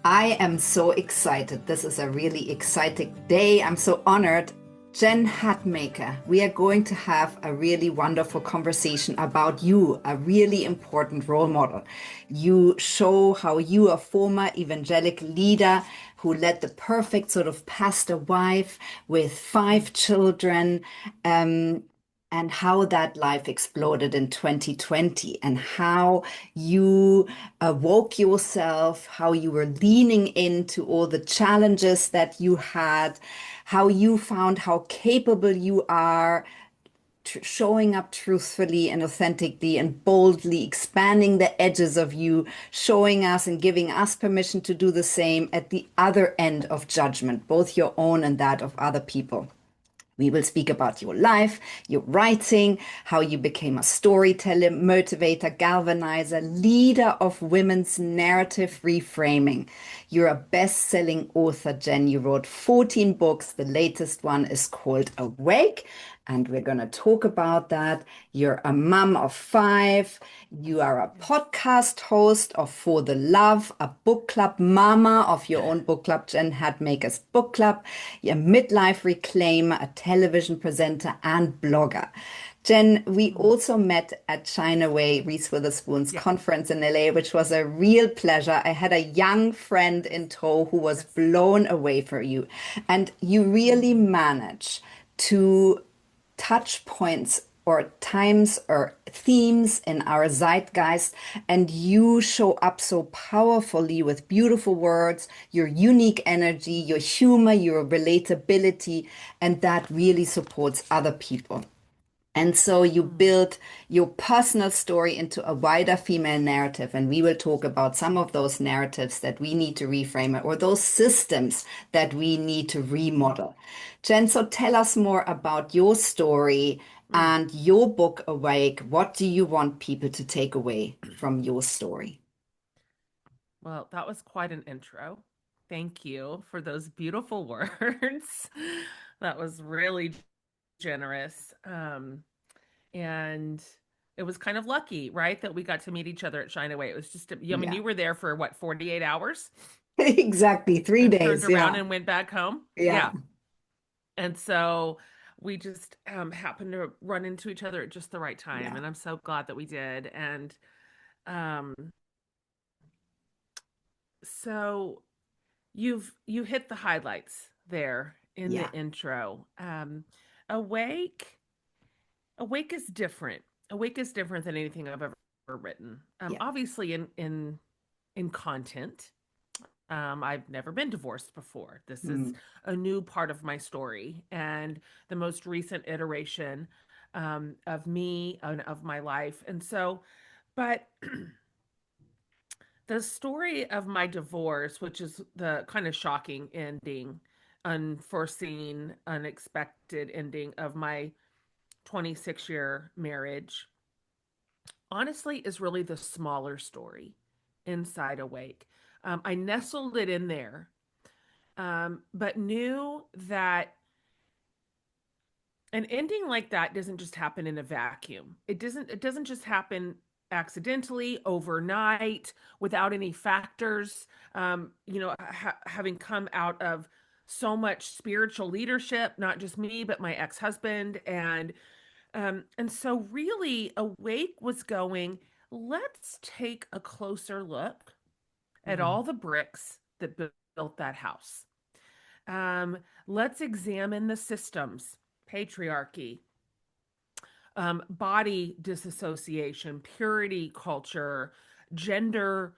I am so excited. This is a really exciting day. I'm so honored. Jen Hatmaker, we are going to have a really wonderful conversation about you, a really important role model. You show how you, a former evangelical leader who led the perfect sort of pastor wife with 5 children, um, and how that life exploded in 2020 and how you woke yourself, how you were leaning into all the challenges that you had, how you found how capable you are showing up truthfully and authentically and boldly, expanding the edges of you, showing us and giving us permission to do the same at the other end of judgment, both your own and that of other people. We will speak about your life, your writing, how you became a storyteller, motivator, galvanizer, leader of women's narrative reframing. You're a best-selling author, Jen. You wrote 14 books. The latest one is called Awake, and we're going to talk about that. You're a mom of 5. You are a podcast host of For the Love, a book club mama of your own book club, Jen Hatmaker's book club. You're a midlife reclaimer, a television presenter, and blogger. Jen, we also met at China Way, Reese Witherspoon's Yeah. conference in LA, which was a real pleasure. I had a young friend in tow who was Yes. blown away for you. And you really manage to touch points or times or themes in our zeitgeist, and you show up so powerfully with beautiful words, your unique energy, your humor, your relatability, and that really supports other people. And so you Mm. build your personal story into a wider female narrative. And we will talk about some of those narratives that we need to reframe or those systems that we need to remodel. Jen, so tell us more about your story Mm. and your book, Awake. What do you want people to take away from your story? Well, that was quite an intro. Thank you for those beautiful words. That was really generous. And it was kind of lucky, right, that we got to meet each other at Shine Away. It was just, I mean, Yeah, you were there for what, 48 hours exactly. three and turned days. around Yeah. and went back home. Yeah. Yeah. And so we just happened to run into each other at just the right time. Yeah. And I'm so glad that we did. And um, so you hit the highlights there in the Yeah. intro. Awake, awake is different. Awake is different than anything I've ever written. Yeah. Obviously in content. I've never been divorced before. This is Mm. a new part of my story and the most recent iteration of me and of my life. And so, but the story of my divorce, which is the kind of shocking ending, unforeseen, unexpected ending of my 26-year marriage, honestly, is really the smaller story inside Awake. I nestled it in there, but knew that an ending like that doesn't just happen in a vacuum. It doesn't just happen accidentally overnight without any factors. Having come out of so much spiritual leadership, not just me, but my ex-husband, and so really Awake was going, let's take a closer look at Mm. all the bricks that built that house. Um, let's examine the systems, patriarchy, body disassociation, purity culture, gender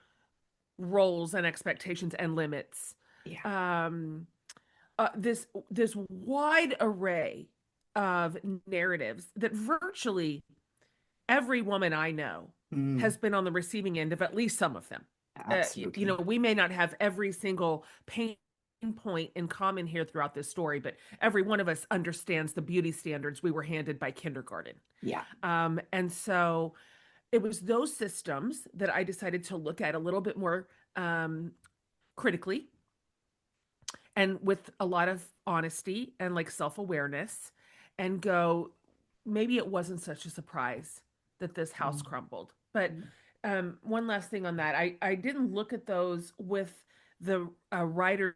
roles and expectations and limits. Yeah. Um, this wide array of narratives that virtually every woman I know Mm. has been on the receiving end of at least some of them. Absolutely. We may not have every single pain point in common here throughout this story, but every one of us understands the beauty standards we were handed by kindergarten. Yeah. And so it was those systems that I decided to look at a little bit more critically and with a lot of honesty and like self awareness and go, maybe it wasn't such a surprise that this house Mm. crumbled. But one last thing on that, I didn't look at those with the writer's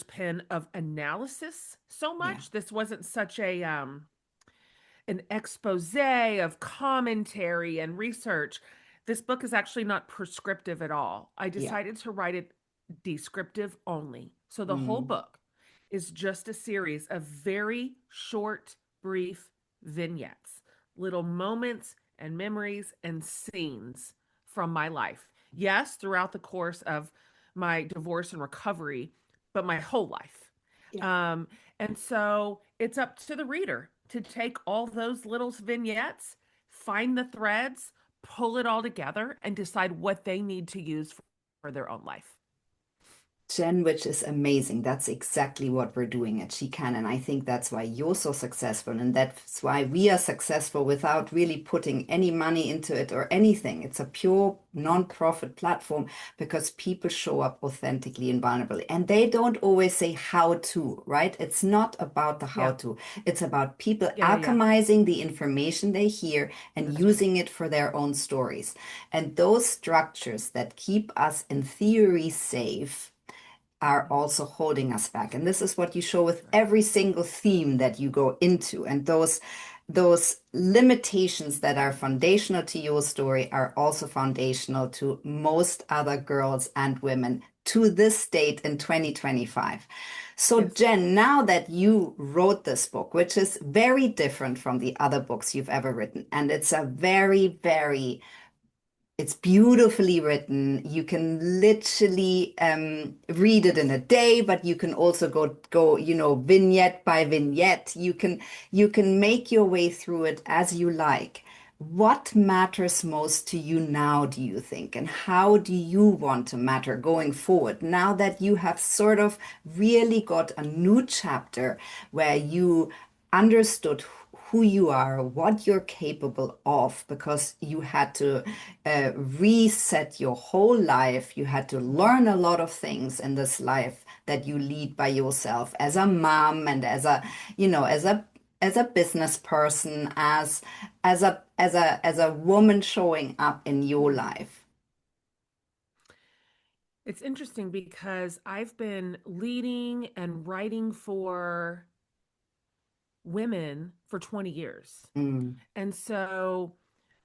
pen of analysis so Yeah. much. This wasn't such a an expose of commentary and research. This book is actually not prescriptive at all. I Yeah. decided to write it descriptive only. So the whole Mm. book is just a series of very short, brief vignettes, little moments and memories and scenes from my life. Yes, throughout the course of my divorce and recovery, but my whole life. Yeah. Um, and so it's up to the reader to take all those little vignettes, find the threads, pull it all together, and decide what they need to use for their own life. Jen, which is amazing. That's exactly what we're doing at WeCan. And I think that's why you're so successful. And that's why we are successful without really putting any money into it or anything. It's a pure non-profit platform because people show up authentically and vulnerably. And they don't always say how to, right? It's not about the how Yeah, to. It's about people yeah. alchemizing the information they hear and That's right. using it for their own stories. And those structures that keep us in theory safe are Yeah, also holding us back. And this is what you show with that's right. every single theme that you go into. And those limitations that are foundational to your story are also foundational to most other girls and women to this date in 2025. So, Yes. Jen, now that you wrote this book, which is very different from the other books you've ever written, and it's a it's beautifully written. You can literally read it in a day, but you can also go vignette by vignette. You can make your way through it as you like. What matters most to you now, do you think? And how do you want to matter going forward now that you have sort of really got a new chapter where you understood who you are, what you're capable of, because you had to reset your whole life. You had to Mhm. learn a lot of things in this life that you lead by yourself as a mom and as a business person, as a woman showing up in your Yeah. life. It's interesting because I've been leading and writing for women for 20 years. Mm, And so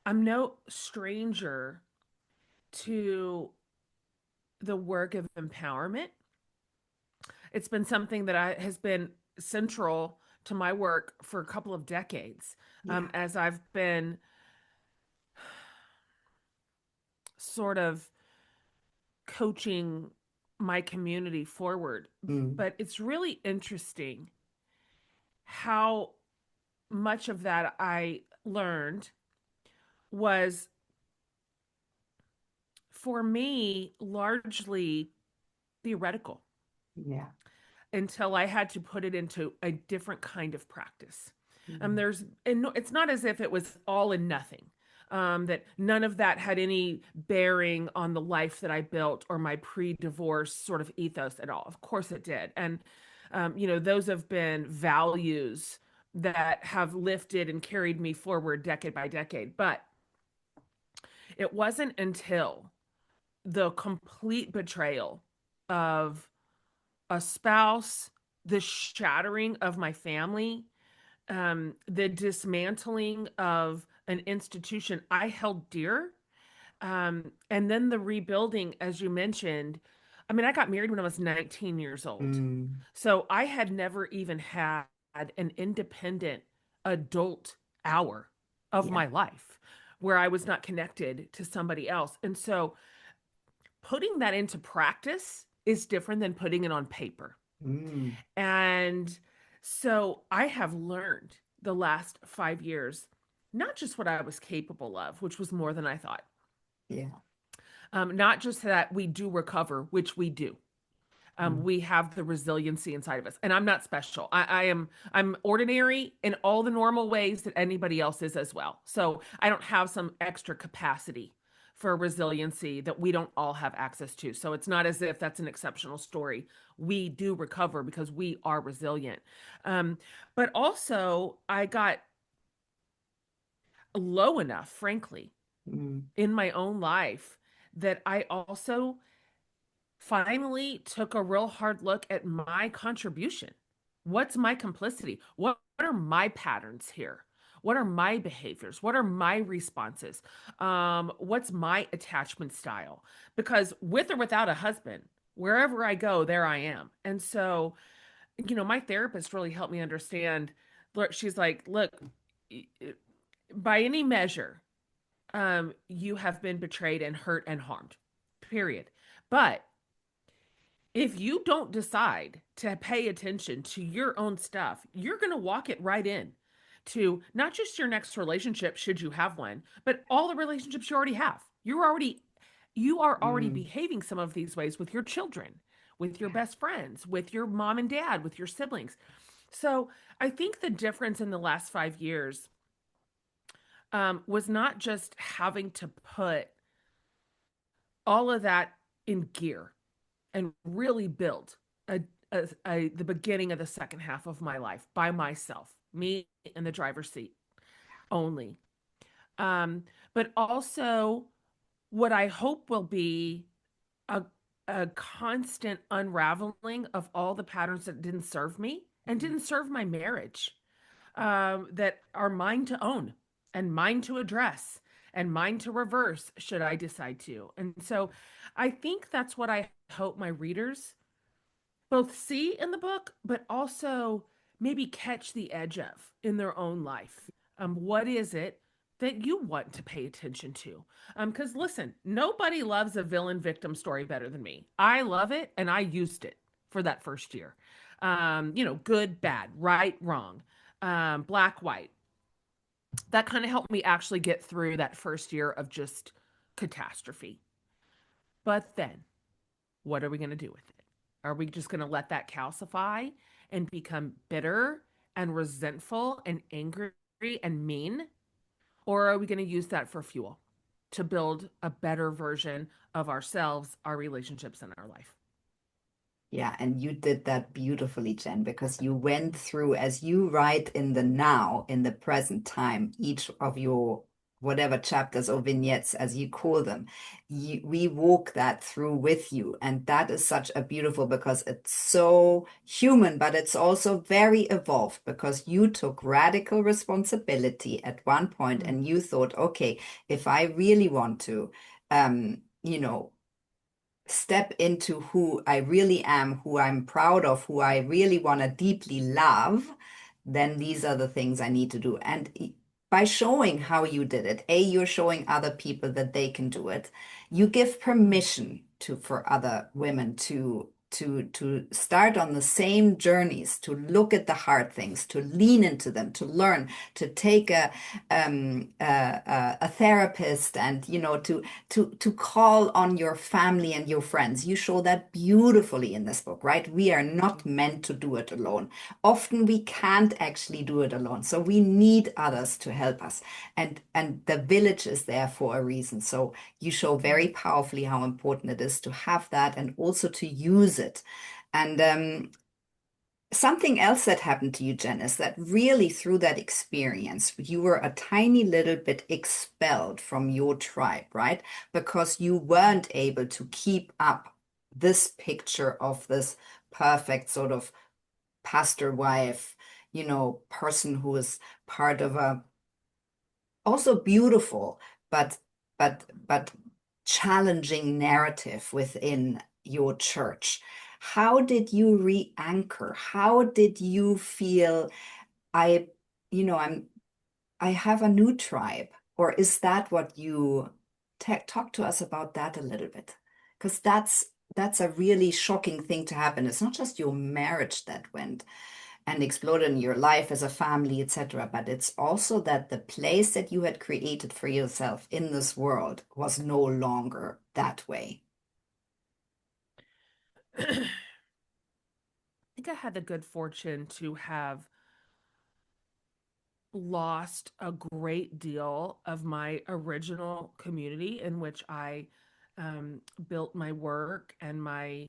I'm no stranger to the work of empowerment. It's been something that has been central to my work for a couple of decades, yeah. as I've been sort of coaching my community forward. Mm, But it's really interesting how much of that I learned was, for me, largely theoretical yeah. until I had to put it into a different kind of practice. Mm, And it's not as if it was all and nothing. That none of that had any bearing on the life that I built or my pre-divorce sort of ethos at all. Of course it did. And, those have been values that have lifted and carried me forward decade by decade. But it wasn't until the complete betrayal of a spouse, the shattering of my family, the dismantling of an institution I held dear, and then the rebuilding, as you mentioned. I mean, I got married when I was 19 years old. mm, So I had never even had an independent adult hour of yeah. my life where I was not connected to somebody else. And so putting that into practice is different than putting it on paper. Mm, And so I have learned the last 5 years, not just what I was capable of, which was more than I thought, yeah. not just that we do recover, which we do. Mm, We have the resiliency inside of us, and I'm not special. I'm ordinary in all the normal ways that anybody else is as well. So I don't have some extra capacity for resiliency that we don't all have access to. So it's not as if that's an exceptional story. We do recover because we are resilient. Um, but also, I got low enough, frankly, mm, in my own life that I also finally took a real hard look at my contribution. What's my complicity? What are my patterns here? What are my behaviors? What are my responses? What's my attachment style? Because with or without a husband, wherever I go, there I am. And so, my therapist really helped me understand. Look, she's like, look, by any measure, you have been betrayed and hurt and harmed, period. But if you don't decide to pay attention to your own stuff, you're going to walk it right in to not just your next relationship, should you have one, but all the relationships you already have. You are already Mm, behaving some of these ways with your children, with your yeah. best friends, with your mom and dad, with your siblings. So I think the difference in the last 5 years was not just having to put all of that in gear and really build the beginning of the second half of my life by myself, me in the driver's seat only. Um, but also, what I hope will be a, a constant unraveling of all the patterns that didn't serve me and didn't serve my marriage, that are mine to own and mine to address and mine to reverse should I decide to. And so I think that's what I hope my readers both see in the book, but also maybe catch the edge of in their own life. What is it that you want to pay attention to? Because listen, nobody loves a villain victim story better than me. I love it, and I used it for that first year. Good, bad, right, wrong, black, white. That kind of helped me actually get through that first year of just catastrophe. But then what are we going to do with it? Are we just going to let that calcify and become bitter and resentful and angry and mean? Or are we going to use that for fuel to build a better version of ourselves, our relationships, and our life? Yeah, and you did that beautifully, Jen, because you went through, as you write in the now, in the present time, each of your whatever chapters or vignettes, as you call them, we walk that through with you. And that is such a beautiful, because it's so human, but it's also very evolved, because you took radical responsibility at one point Mm, and you thought, okay, if I really want to, step into who I really am, who I'm proud of, who I really want to deeply love, then these are the things I need to do. And by showing how you did it, A, you're showing other people that they can do it. You give mm, permission to for other women to start on the same journeys, to look at the hard things, to lean into them, to learn, to take a therapist, and to call on your family and your friends. You show that beautifully in this book, right? We are not mm, meant to do it alone. Often we can't actually do it alone. So we need others to help us. And the village is there for a reason. So you show very mm. powerfully how important it is to have that and also to use it. And something else that happened to you, Jen, is that really through that experience, you were a tiny little bit expelled from your tribe, right? Because you weren't able to keep up this picture of this perfect sort of pastor wife, person who is part of a also beautiful, but but challenging narrative within your church. How did you re-anchor? How did you feel I, I'm I have a new tribe? Or is that what you talk to us about that a little bit? Because that's a really shocking thing to happen. It's not just your marriage that went and explode in your life as a family, etc. But it's also that the place that you had created for yourself in this world was no longer that way. I think I had the good fortune to have lost a great deal of my original community in which I built my work and my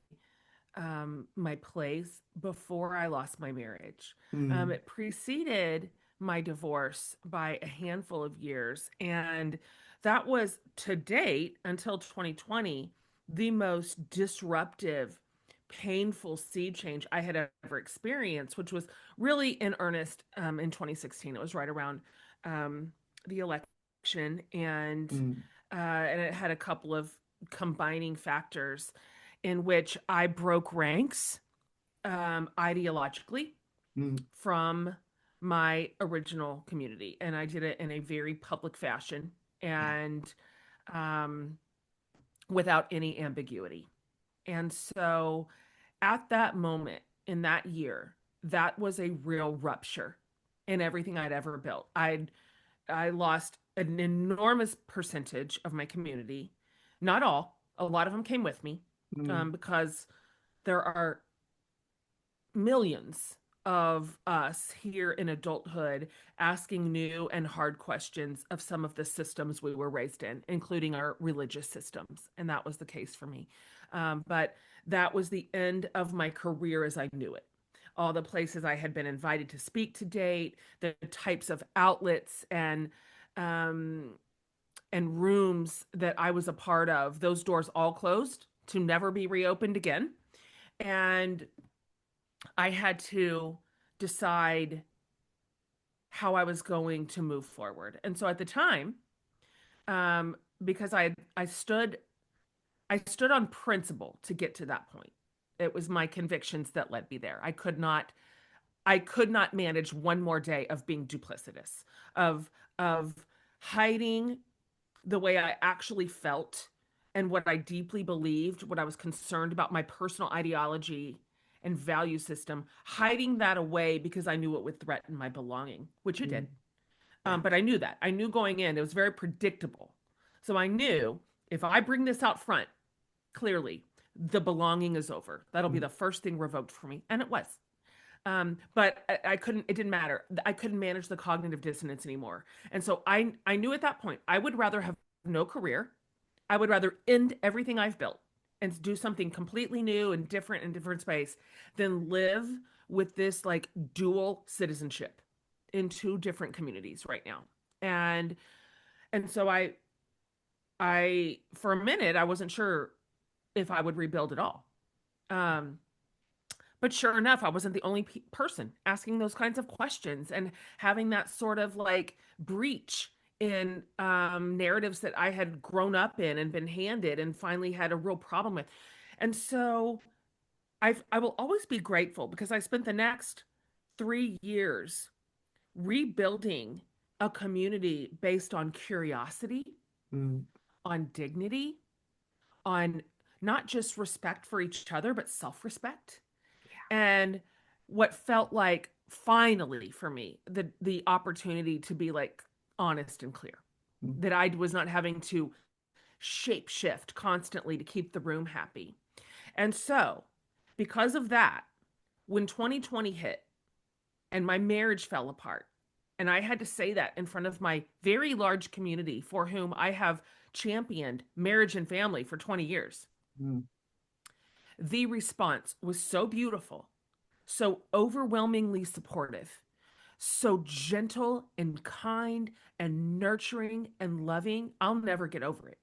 place before I lost my marriage. Mm, It preceded my divorce by a handful of years, and that was to date until 2020 the most disruptive, painful sea change I had ever experienced, which was really in earnest in 2016. It was right around um, the election, Mm, and it had a couple of combining factors in which I broke ranks ideologically mm, from my original community, and I did it in a very public fashion yeah. and um, without any ambiguity. And so at that moment in that year, that was a real rupture in everything I'd ever built. I lost an enormous percentage of my community. Not all, a lot of them came with me Mm, because there are millions of us here in adulthood asking new and hard questions of some of the systems we were raised in, including our religious systems. And that was the case for me. But that was the end of my career as I knew it. All the places I had been invited to speak to date, the types of outlets um, and rooms that I was a part of, those doors all closed to never be reopened again. And I had to decide how I was going to move forward. And so at the time, um, because I stood on principle to get to that point. It was my convictions that led me there. I could not manage one more day of being duplicitous, of of hiding the way I actually felt and what I deeply believed, what I was concerned about, my personal ideology and value system, hiding that away because I knew it would threaten my belonging, which it mm, did. yeah. But I knew that. I knew going in, it was very predictable. So I knew if I bring this out front, clearly, the belonging is over. That'll be Mm, the first thing revoked for me. And it was. But I couldn't, it didn't matter. I couldn't manage the cognitive dissonance anymore. And so I knew at that point, I would rather have no career. I would rather end everything I've built and do something completely new and different in different space than live with this like dual citizenship in two different communities right now. And and so I for a minute I wasn't sure if I would rebuild at all. Um, but sure enough, I wasn't the only person asking those kinds of questions and having that sort of like breach in narratives that I had grown up in and been handed and finally had a real problem with. And so I will always be grateful because I spent the next 3 years rebuilding a community based on curiosity, mm, on dignity, on not just respect for each other, but self respect. And what felt like finally for me, the opportunity to be like honest and clear, mm, that I was not having to shape shift constantly to keep the room happy. And so, because of that, when 2020 hit and my marriage fell apart, and I had to say that in front of my very large community for whom I have championed marriage and family for 20 years, mm, the response was so beautiful, so overwhelmingly supportive, so gentle and kind and nurturing and loving. I'll never get over it.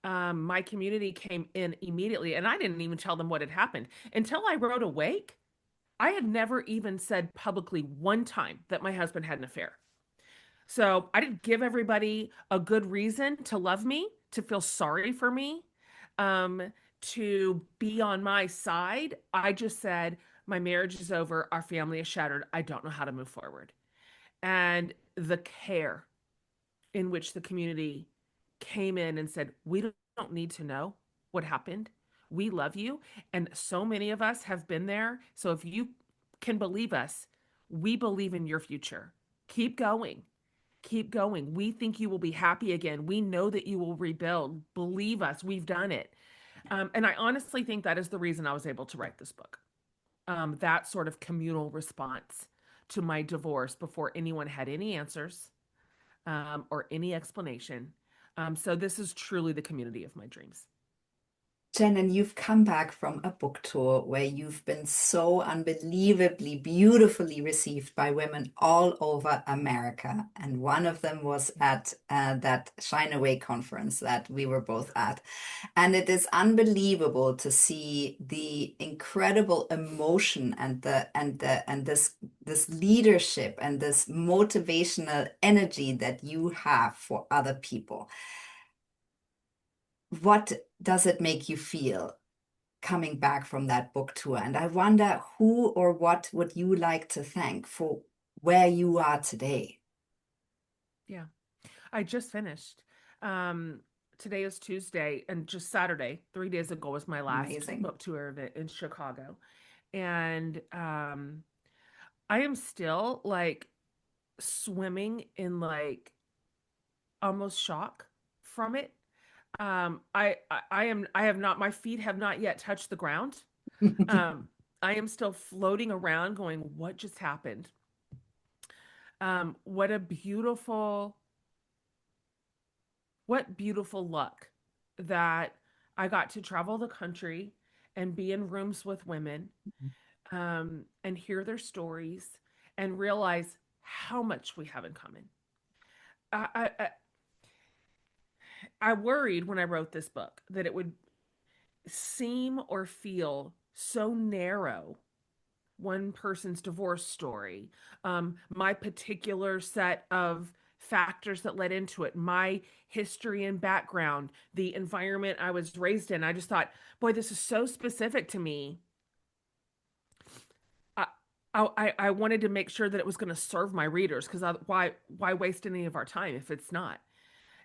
My community came in immediately, and I didn't even tell them what had happened until I wrote Awake. I had never even said publicly one time that my husband had an affair. So I didn't give everybody a good reason to love me, to feel sorry for me, to be on my side. I just said, my marriage is over. Our family is shattered. I don't know how to move forward. And the care in which the community came in and said, we don't need to know what happened. We love you. And so many of us have been there. So if you can believe us, we believe in your future. Keep going. Keep going. We think you will be happy again. We know that you will rebuild. Believe us, we've done it. And I honestly think that is the reason I was able to write this book. That sort of communal response to my divorce before anyone had any answers or any explanation. So this is truly the community of my dreams. Jen, and you've come back from a book tour where you've been so unbelievably beautifully received by women all over America. And one of them was at that Shine Away conference that we were both at. And it is unbelievable to see the incredible emotion and this leadership and this motivational energy that you have for other people. What does it make you feel coming back from that book tour? And I wonder who or what would you like to thank for where you are today? Yeah. I just finished. Um, Today is Tuesday, and just Saturday, 3 days ago, was my last Amazing. book tour event in Chicago. And I am still like swimming in like almost shock from it. I have not, my feet have not yet touched the ground. Um, I am still floating around going, what just happened? What a beautiful, what beautiful luck that I got to travel the country and be in rooms with women, and hear their stories and realize how much we have in common. I worried when I wrote this book that it would seem or feel so narrow, one person's divorce story, my particular set of factors that led into it, my history and background, the environment I was raised in. I just thought, boy, this is so specific to me. I I wanted to make sure that it was going to serve my readers, because why waste any of our time if it's not?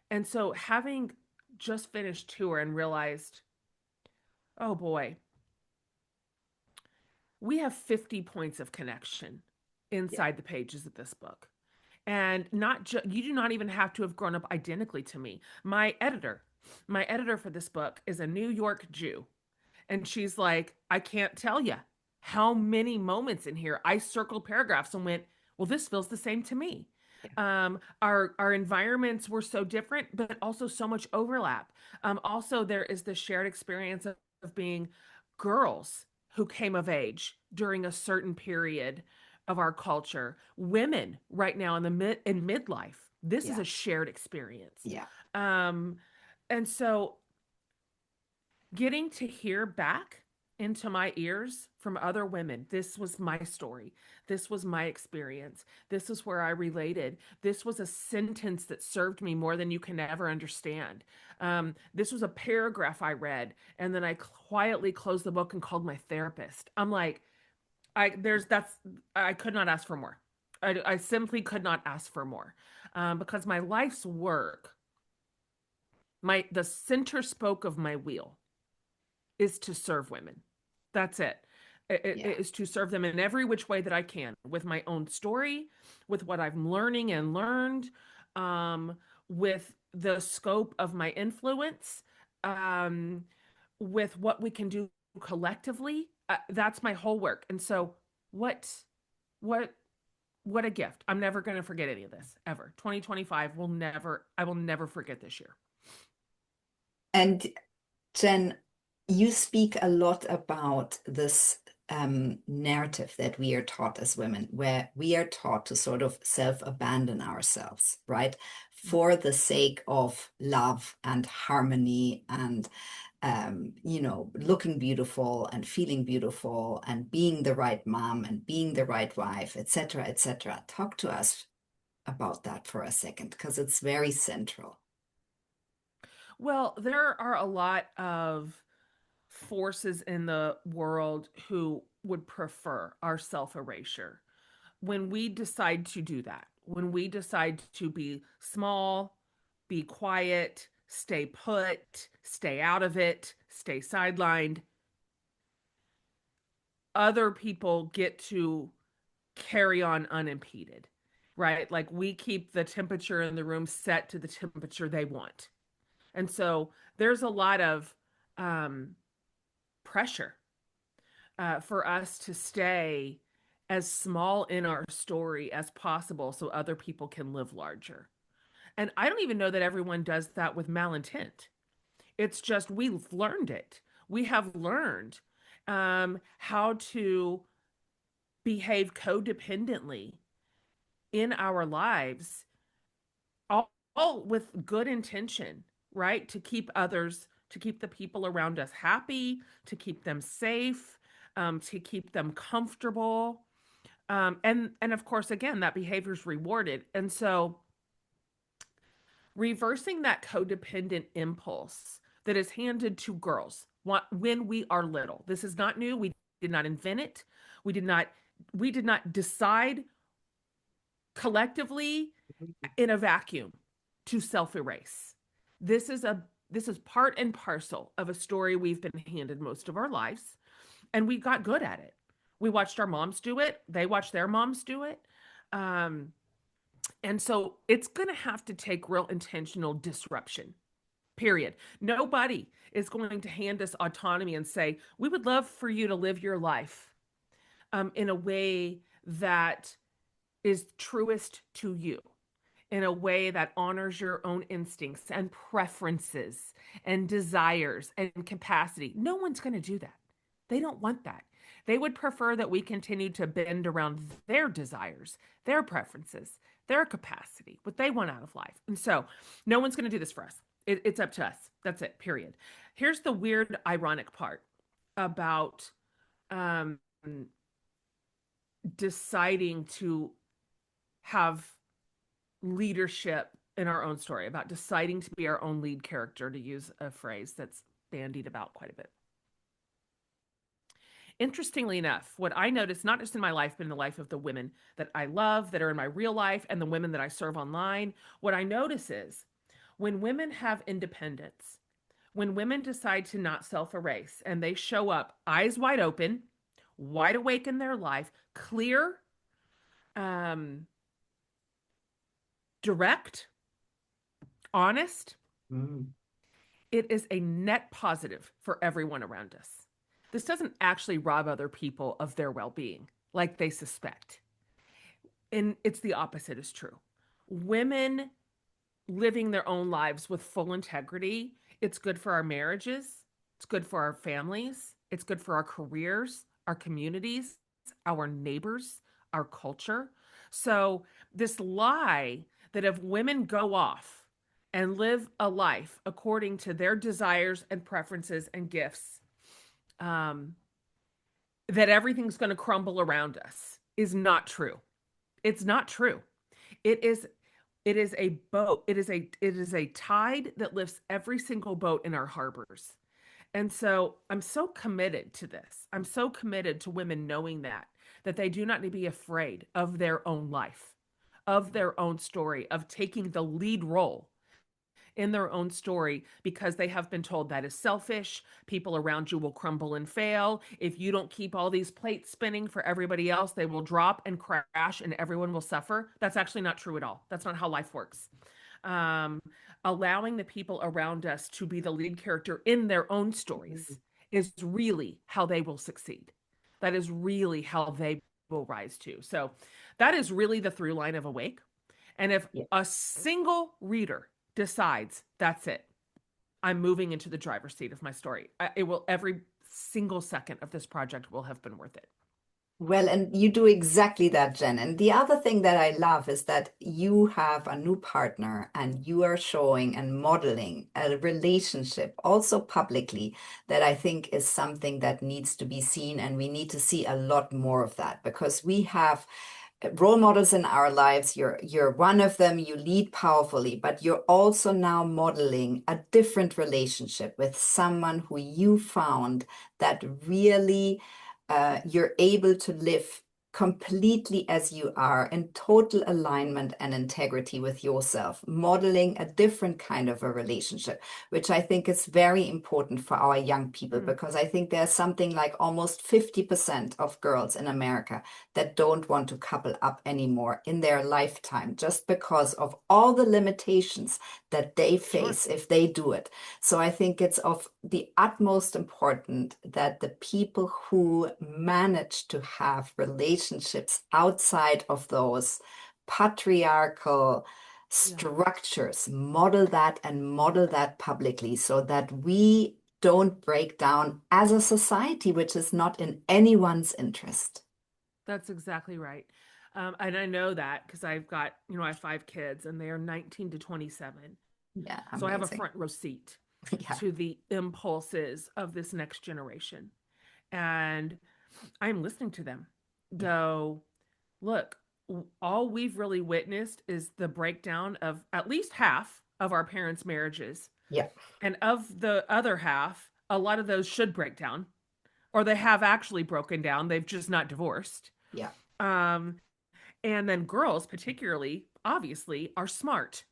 And so having just finished tour and realized, oh boy, we have 50 points of connection Yeah, inside the pages of this book. And not just, you do not even have to have grown up identically to me. My editor for this book is a New York Jew. And she's like, I can't tell you how many moments in here I circled paragraphs and went, well, this feels the same to me. yeah, Our environments were so different, but also so much overlap. Also, there is the shared experience of being girls who came of age during a certain period of our culture. Women right now in midlife. This is yeah, a shared experience. yeah. Um, and so getting to hear back into my ears from other women, this was my story, this was my experience, this is where I related, this was a sentence that served me more than you can ever understand, this was a paragraph I read and then I quietly closed the book and called my therapist. I'm like, I could not ask for more. I simply could not ask for more, because my life's work, the center spoke of my wheel is to serve women. That's it. It Yeah. is to serve them in every which way that I can, with my own story, with what I'm learning and learned, um, with the scope of my influence, um, with what we can do collectively. That's my whole work. And so, what, what, what a gift! I'm never going to forget any of this ever. 2025 will never. I will never forget this year. And Jen, you speak a lot about this narrative that we are taught as women, where we are taught to sort of self-abandon ourselves, right? For the sake of love and harmony and looking beautiful and feeling beautiful and being the right mom and being the right wife, etc., etc. Talk to us about that for a second, because it's very central. Well, there are a lot of forces in the world who would prefer our self erasure. When we decide to do that, when we decide to be small, be quiet, stay put, stay out of it, stay sidelined, other people get to carry on unimpeded, right? Like we keep the temperature in the room set to the temperature they want. And so there's a lot of um, pressure for us to stay as small in our story as possible so other people can live larger. And I don't even know that everyone does that with malintent. It's just we've learned it. We have learned how to behave codependently in our lives, all with good intention, right? To keep others, to keep the people around us happy, to keep them safe, to keep them comfortable. And of course, again, that behavior is rewarded. And so reversing that codependent impulse that is handed to girls when we are little. This is not new. We did not invent it. We did not we did not decide collectively in a vacuum to self-erase. This is part and parcel of a story we've been handed most of our lives, and we got good at it. We watched our moms do it. They watched their moms do it. Um, and so it's going to have to take real intentional disruption, period. Nobody is going to hand us autonomy and say, we would love for you to live your life in a way that is truest to you, in a way that honors your own instincts and preferences and desires and capacity. No one's going to do that. They don't want that. They would prefer that we continue to bend around their desires, their preferences, their capacity, what they want out of life. And so no one's going to do this for us. It's up to us. That's it, period. Here's the weird, ironic part about um, deciding to have leadership in our own story, about deciding to be our own lead character, to use a phrase that's bandied about quite a bit. Interestingly enough, what I notice, not just in my life, but in the life of the women that I love, that are in my real life, and the women that I serve online, what I notice is when women have independence, when women decide to not self erase and they show up eyes wide open, wide awake in their life, clear, um, direct, honest, it is a net positive for everyone around us. This doesn't actually rob other people of their well being like they suspect. And it's the opposite is true. Women living their own lives with full integrity, it's good for our marriages, it's good for our families, it's good for our careers, our communities, our neighbors, our culture. So, this lie that if women go off and live a life according to their desires and preferences and gifts, um, that everything's going to crumble around us is not true. It's not true. It is it is a boat. It is a tide that lifts every single boat in our harbors. And so I'm so committed to this. I'm so committed to women knowing that they do not need to be afraid of their own life, of their own story, of taking the lead role in their own story because they have been told that is selfish. People around you will crumble and fail. If you don't keep all these plates spinning for everybody else, they will drop and crash and everyone will suffer. That's actually not true at all. That's not how life works. Um, Allowing the people around us to be the lead character in their own stories is really how they will succeed. That is really how they will rise to. So that is really the through line of Awake. And if Yeah. a single reader decides that's it, I'm moving into the driver's seat of my story, it will, every single second of this project will have been worth it. Well, and you do exactly that, Jen. And the other thing that I love is that you have a new partner and you are showing and modeling a relationship also publicly that I think is something that needs to be seen. And we need to see a lot more of that because we have role models in our lives. You're one of them, you lead powerfully, but you're also now modeling a different relationship with someone who you found that really you're able to live completely as you are in total alignment and integrity with yourself, modeling a different kind of a relationship, which I think is very important for our young people because I think there's something like almost 50% of girls in America that don't want to couple up anymore in their lifetime just because of all the limitations that they face if they do it. So I think it's of the utmost important that the people who manage to have relationships outside of those patriarchal Yeah. structures model that and model that publicly so that we don't break down as a society, which is not in anyone's interest. That's exactly right. And I know that because I've got, I have 5 kids and they are 19 to 27. Yeah, So I have a amazing. front row seat Yeah. to the impulses of this next generation. And I'm listening to them. Yeah. Though, look, all we've really witnessed is the breakdown of at least half of our parents' marriages. Yeah. And of the other half, a lot of those should break down, or they have actually broken down. They've just not divorced. Yeah. Um, and then girls, particularly, obviously, are smart.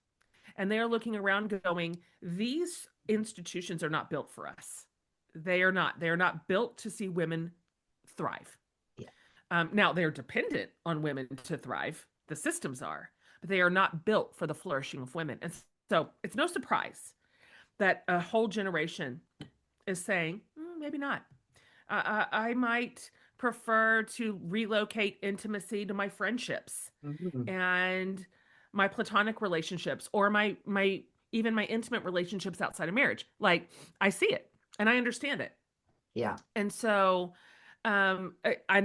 And they are looking around going, these institutions are not built for us. They are not. They are not built to see women thrive. Yeah. Now, they're dependent on women to thrive. The systems are, but they are not built for the flourishing of women. And so it's no surprise that a whole generation is saying, maybe not. I might prefer to relocate intimacy to my friendships Mhm. and my platonic relationships, or my even my intimate relationships outside of marriage. Like, I see it and I understand it. Yeah. And so and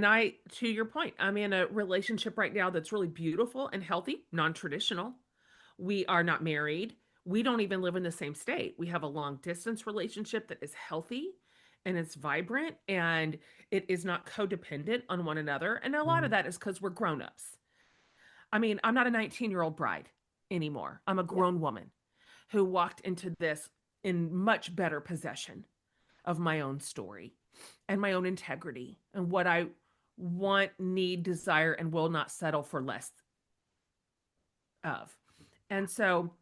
I, to your point, I'm in a relationship right now that's really beautiful and healthy, non-traditional. We are not married. We don't even live in the same state. We have a long distance relationship that is healthy and it's vibrant and it is not codependent on one another. And a lot of Mm. that is because we're grown-ups. I mean, I'm not a 19-year-old bride anymore. I'm a Yeah. grown woman who walked into this in much better possession of my own story and my own integrity and what I want, need, desire, and will not settle for less of. And so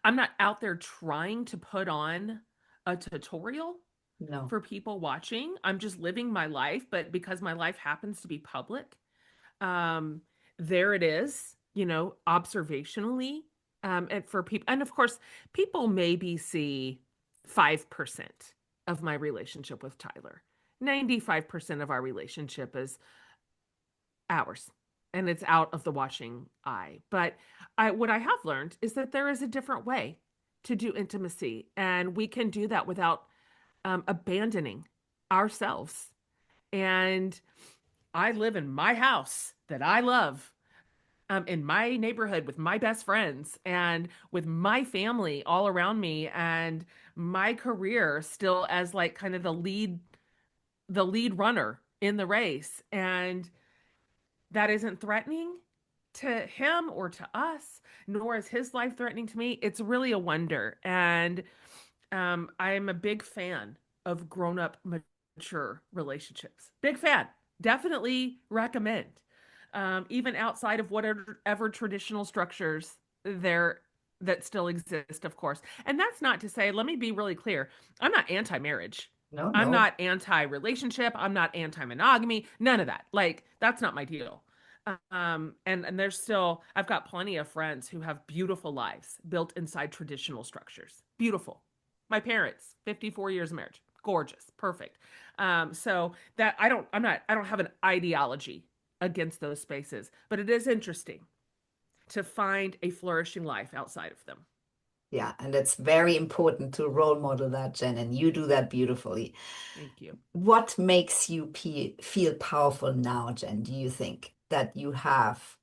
I'm not out there trying to put on a tutorial No. for people watching. I'm just living my life, but because my life happens to be public, um, there it is, observationally. And for people, and of course, people maybe see 5% of my relationship with Tyler. 95% of our relationship is ours and it's out of the watching eye. But what I have learned is that there is a different way to do intimacy, and we can do that without abandoning ourselves. And I live in my house that I love, in my neighborhood with my best friends and with my family all around me, and my career still as like kind of the lead runner in the race. And that isn't threatening to him or to us, nor is his life threatening to me. It's really a wonder. And I'm a big fan of grown up, mature relationships. Big fan. Definitely recommend. Even outside of whatever traditional structures there that still exist, of course. And that's not to say, let me be really clear, I'm not anti-marriage. No, I'm no. not anti-relationship. I'm not anti-monogamy. None of that. Like, that's not my deal. And there's still, I've got plenty of friends who have beautiful lives built inside traditional structures. Beautiful. My parents, 54 years of marriage, gorgeous, perfect. So that I don't have an ideology against those spaces, but it is interesting to find a flourishing life outside of them. Yeah, and it's very important to role model that, Jen, and you do that beautifully. Thank you. What makes you feel powerful now, Jen? Do you think that you have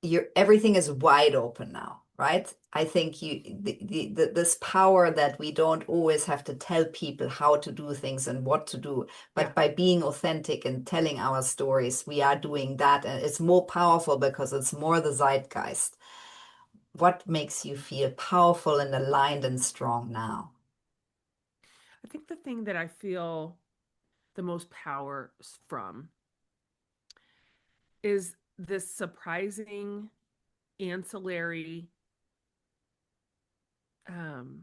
your everything is wide open now, right? I think this power that we don't always have to tell people how to do things and what to do, Yeah. but by being authentic and telling our stories, we are doing that, and it's more powerful because it's more the zeitgeist. What makes you feel powerful and aligned and strong now? I think the thing that I feel the most power from is this surprising ancillary um,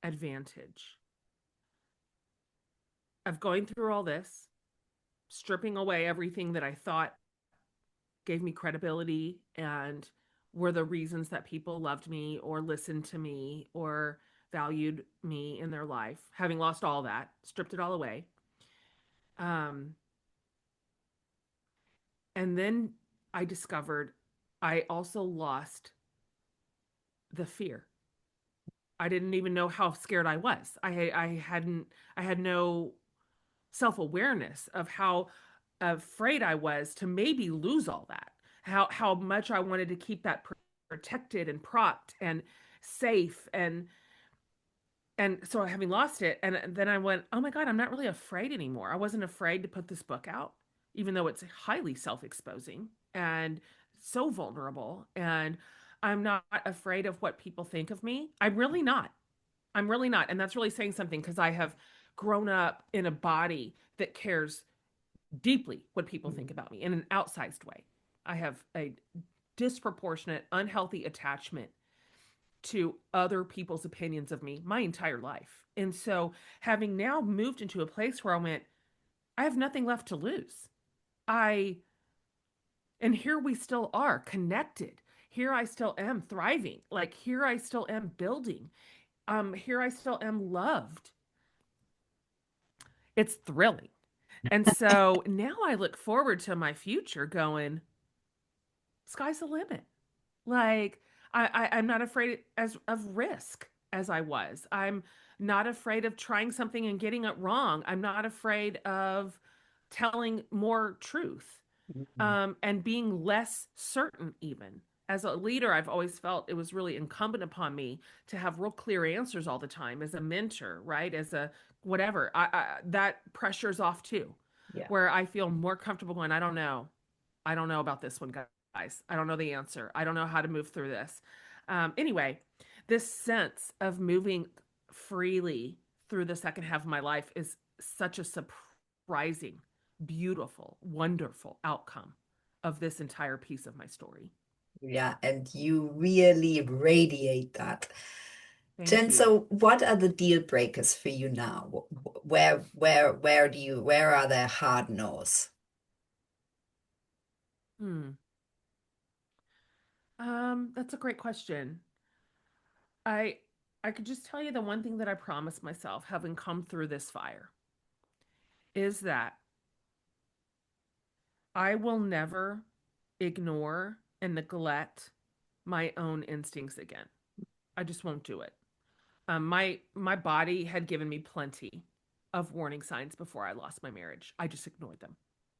advantage of going through all this, stripping away everything that I thought gave me credibility and were the reasons that people loved me or listened to me or valued me in their life. Having lost all that, stripped it all away. Um, and then I discovered I also lost the fear. I didn't even know how scared I was. I had no self-awareness of how afraid I was to maybe lose all that. How much I wanted to keep that protected and propped and safe, and so having lost it, and then I went, oh my God, I'm not really afraid anymore. I wasn't afraid to put this book out, even though it's highly self-exposing and so vulnerable. And I'm not afraid of what people think of me. I'm really not. I'm really not. And that's really saying something, because I have grown up in a body that cares deeply what people think about me in an outsized way. I have a disproportionate, unhealthy attachment to other people's opinions of me my entire life. And so, having now moved into a place where I went, I have nothing left to lose. I, and here we still are connected. Here I still am thriving. Like, here I still am building. Here I still am loved. It's thrilling. And so now I look forward to my future going, sky's the limit. Like, I'm not afraid as of risk as I was. I'm not afraid of trying something and getting it wrong. I'm not afraid of telling more truth, Mhm. and being less certain even. As a leader, I've always felt it was really incumbent upon me to have real clear answers all the time. As a mentor, right? As a whatever, that pressure's off too, Yeah. where I feel more comfortable going, I don't know. I don't know about this one, guys. I don't know the answer. I don't know how to move through this. Anyway, this sense of moving freely through the second half of my life is such a surprising, beautiful, wonderful outcome of this entire piece of my story. Yeah, and you really radiate that. Thank Jen, you. so what are the deal breakers for you now? Where are the hard no's? Hmm. That's a great question. I I could just tell you the one thing that I promised myself, having come through this fire, is that I will never ignore and neglect my own instincts again. I just won't do it. My body had given me plenty of warning signs before I lost my marriage. I just ignored them.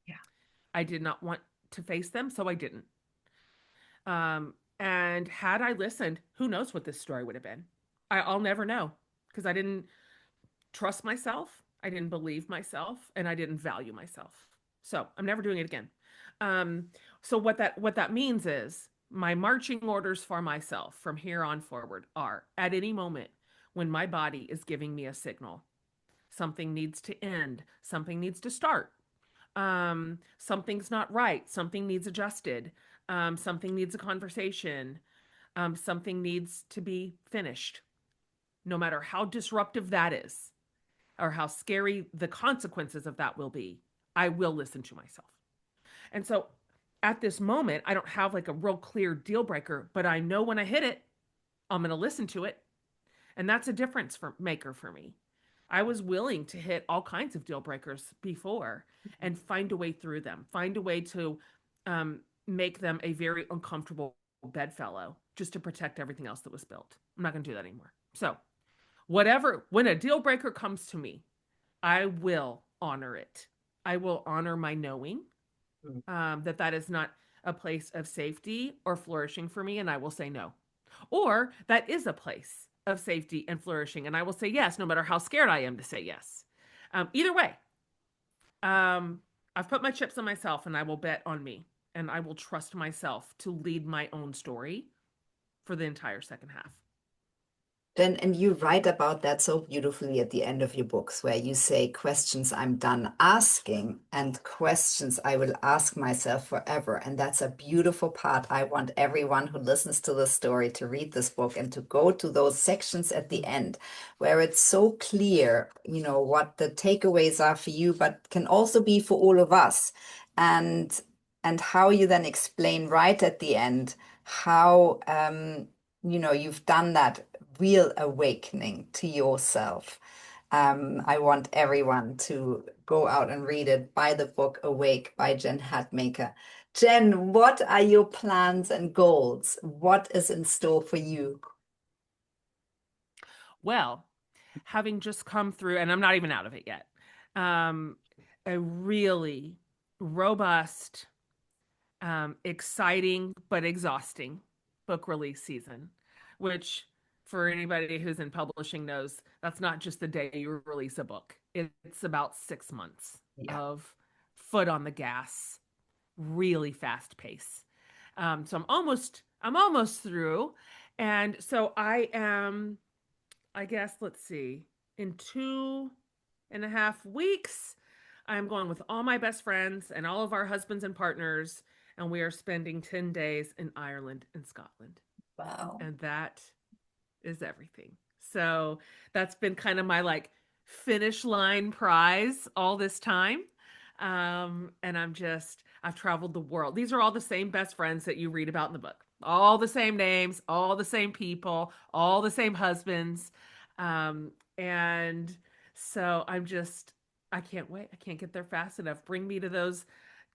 Yeah. I did not want to face them, so I didn't. And had I listened, who knows what this story would have been? I'll never know, because I didn't trust myself, I didn't believe myself, and I didn't value myself. So I'm never doing it again. Um, so what that means is my marching orders for myself from here on forward are, at any moment when my body is giving me a signal, something needs to end, something needs to start, something's not right, something needs adjusted, something needs a conversation, something needs to be finished, no matter how disruptive that is or how scary the consequences of that will be, I will listen to myself. And so at this moment, I don't have like a real clear deal breaker, but I know when I hit it, I'm going to listen to it. And that's a difference maker for me. I was willing to hit all kinds of deal breakers before and find a way through them, find a way to make them a very uncomfortable bedfellow just to protect everything else that was built. I'm not going to do that anymore. So, whatever, when a deal breaker comes to me, I will honor it. I will honor my knowing that that is not a place of safety or flourishing for me, and I will say no. Or that is a place of safety and flourishing, and I will say yes, no matter how scared I am to say yes. Either way, I've put my chips on myself, and I will bet on me, and I will trust myself to lead my own story for the entire second half. Then, and you write about that so beautifully at the end of your books, where you say, questions I'm done asking and questions I will ask myself forever. And that's a beautiful part. I want everyone who listens to this story to read this book and to go to those sections at the end where it's so clear, what the takeaways are for you, but can also be for all of us. And how you then explain right at the end how you've done that real awakening to yourself. I want everyone to go out and read it. Buy the book Awake by Jen Hatmaker. Jen, what are your plans and goals? What is in store for you? Well, having just come through, and I'm not even out of it yet, a really robust, exciting but exhausting book release season, which for anybody who's in publishing knows that's not just the day you release a book. It's about 6 months Yeah. of foot on the gas, really fast pace. So I'm almost through. And so I am, I guess, let's see, in 2.5 weeks, I'm going with all my best friends and all of our husbands and partners, and we are spending 10 days in Ireland and Scotland. Wow. And that is everything. So that's been kind of my like finish line prize all this time. And I've traveled the world. These are all the same best friends that you read about in the book. All the same names, all the same people, all the same husbands. And so I can't wait. I can't get there fast enough. Bring me to those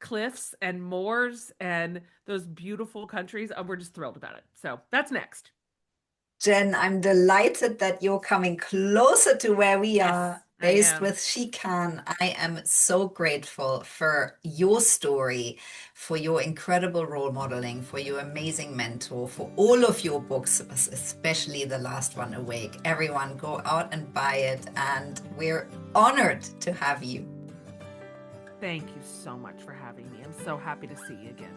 cliffs and moors and those beautiful countries. We're just thrilled about it. So that's next. Jen, I'm delighted that you're coming closer to where we Yes, are I based am. with WeCan. I am so grateful for your story, for your incredible role modeling, for your amazing mentor, for all of your books, especially the last one, Awake. Everyone, go out and buy it. And we're honored to have you. Thank you so much for having me. I'm so happy to see you again.